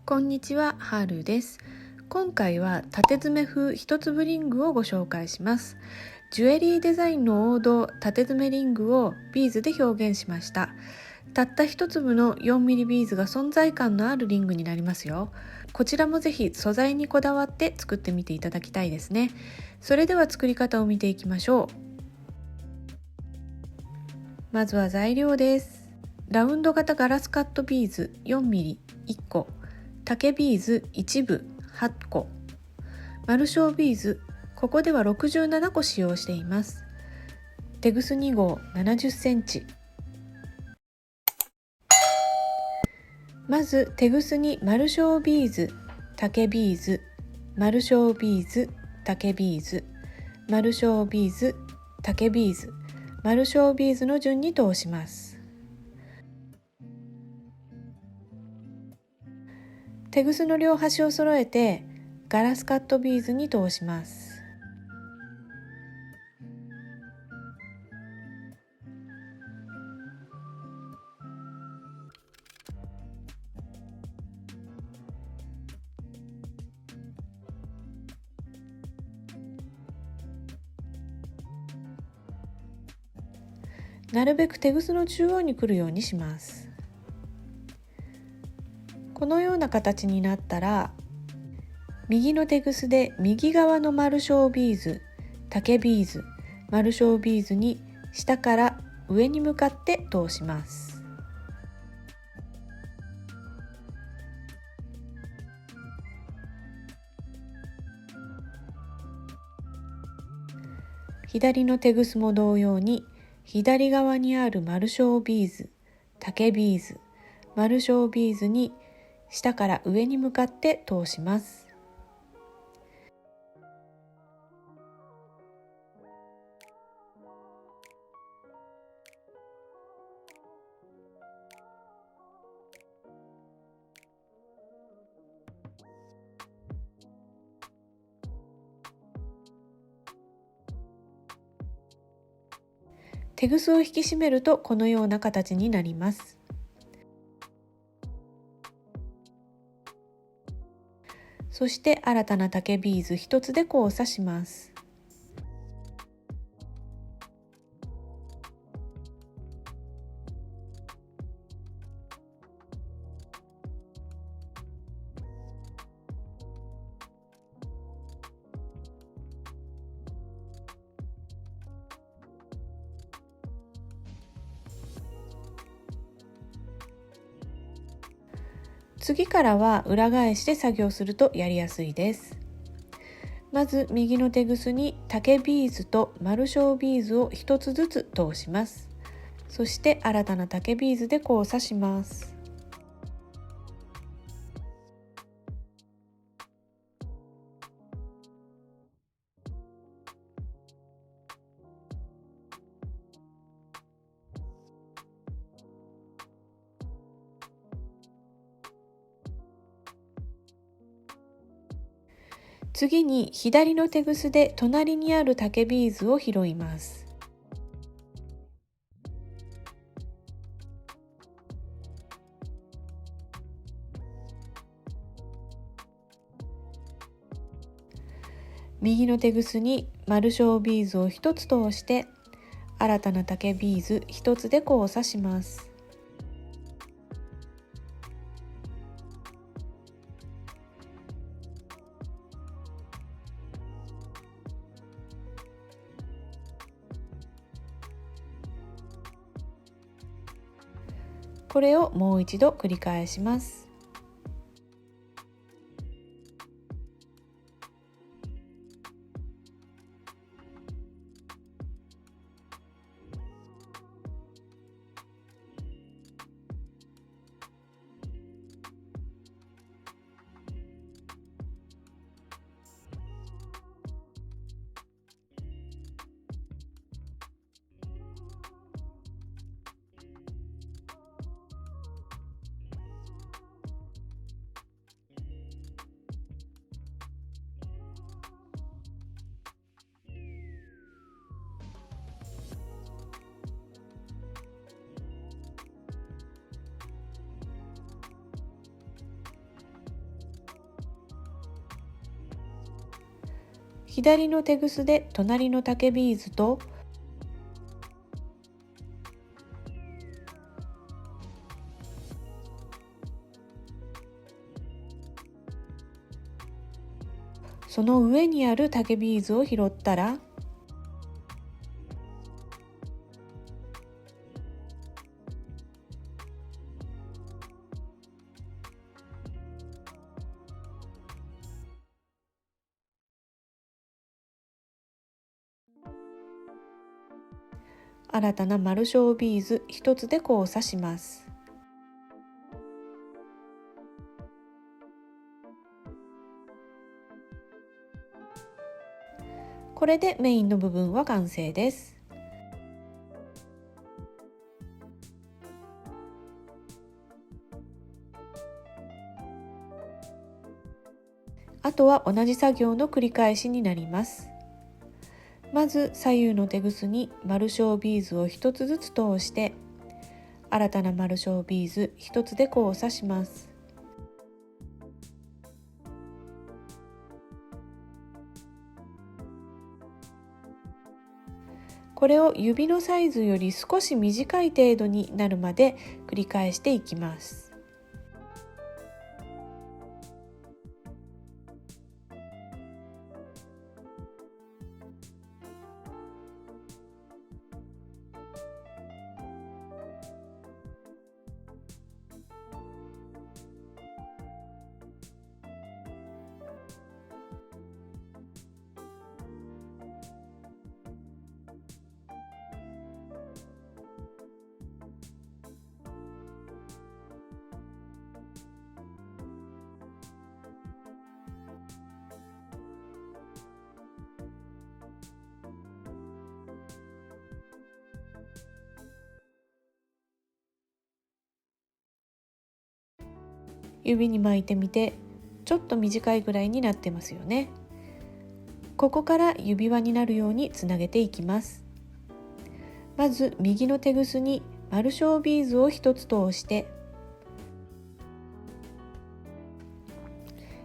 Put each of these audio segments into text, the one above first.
こんにちは、ハールです。今回は縦詰め風一粒リングをご紹介します。ジュエリーデザインの王道縦詰めリングをビーズで表現しました。たった一粒の 4mm ビーズが存在感のあるリングになりますよ。こちらもぜひ素材にこだわって作ってみていただきたいですね。それでは作り方を見ていきましょう。まずは材料です。ラウンド型ガラスカットビーズ 4mm1 個、竹ビーズ一部8個、丸小ビーズ、ここでは67個使用しています。テグス2号70センチ。まずテグスに丸小ビーズ、竹ビーズ、丸小ビーズ、竹ビーズ、丸小ビーズ、竹ビーズ、丸小ビーズの順に通します。テグスの両端を揃えてガラスカットビーズに通します。なるべくテグスの中央に来るようにします。このような形になったら、右のテグスで右側の丸小ビーズ、竹ビーズ、丸小ビーズに下から上に向かって通します。左のテグスも同様に、左側にある丸小ビーズ、竹ビーズ、丸小ビーズに下から上に向かって通します。テグスを引き締めるとこのような形になります。そして新たな竹ビーズ1つで交差します。次からは裏返して作業するとやりやすいです。まず右のテグスに竹ビーズと丸小ビーズを1つずつ通します。そして新たな竹ビーズで交差します。次に左のテグスで隣にある竹ビーズを拾います。右のテグスに丸小ビーズを1つ通して新たな竹ビーズ1つで交差します。これをもう一度繰り返します。左のテグスで隣の竹ビーズとその上にある竹ビーズを拾ったら、新たな丸小ビーズ1つで交差します。これでメインの部分は完成です。あとは同じ作業の繰り返しになります。まず左右のテグスに丸小ビーズを1つずつ通して、新たな丸小ビーズ1つで交差します。これを指のサイズより少し短い程度になるまで繰り返していきます。指に巻いてみて、ちょっと短いぐらいになってますよね。ここから指輪になるようにつなげていきます。まず右のテグスに丸小ビーズを1つ通して、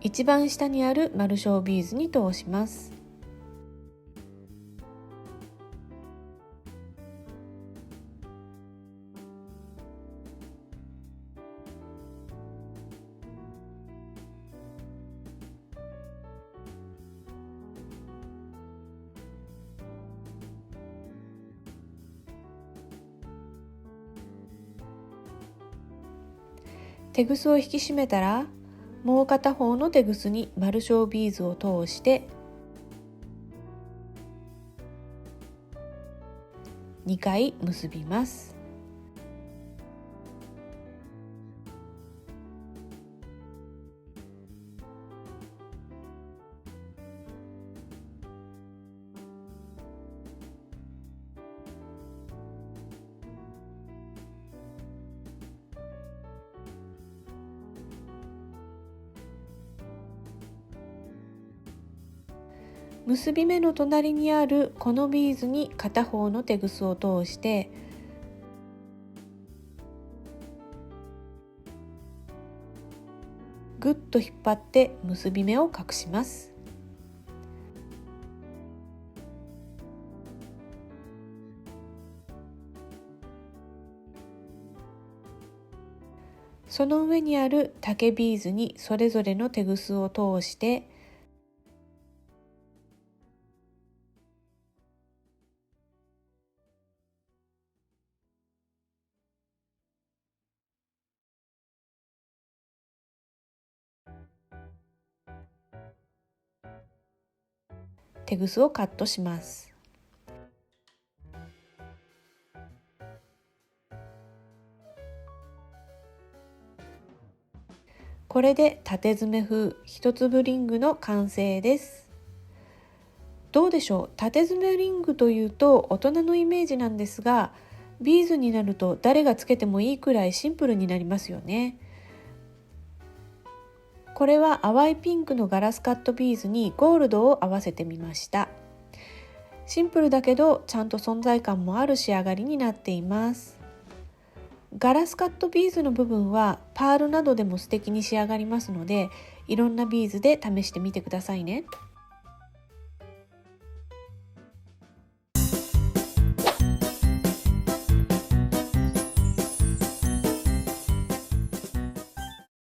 一番下にある丸小ビーズに通します。テグスを引き締めたら、もう片方のテグスに丸小ビーズを通して2回結びます。結び目の隣にあるこのビーズに片方のテグスを通してぐっと引っ張って結び目を隠します。その上にある竹ビーズにそれぞれのテグスを通してテグスをカットします。これで縦詰め風一粒リングの完成です。どうでしょう、縦詰めリングというと大人のイメージなんですが、ビーズになると誰がつけてもいいくらいシンプルになりますよね。これは淡いピンクのガラスカットビーズにゴールドを合わせてみました。シンプルだけどちゃんと存在感もある仕上がりになっています。ガラスカットビーズの部分はパールなどでも素敵に仕上がりますので、いろんなビーズで試してみてくださいね。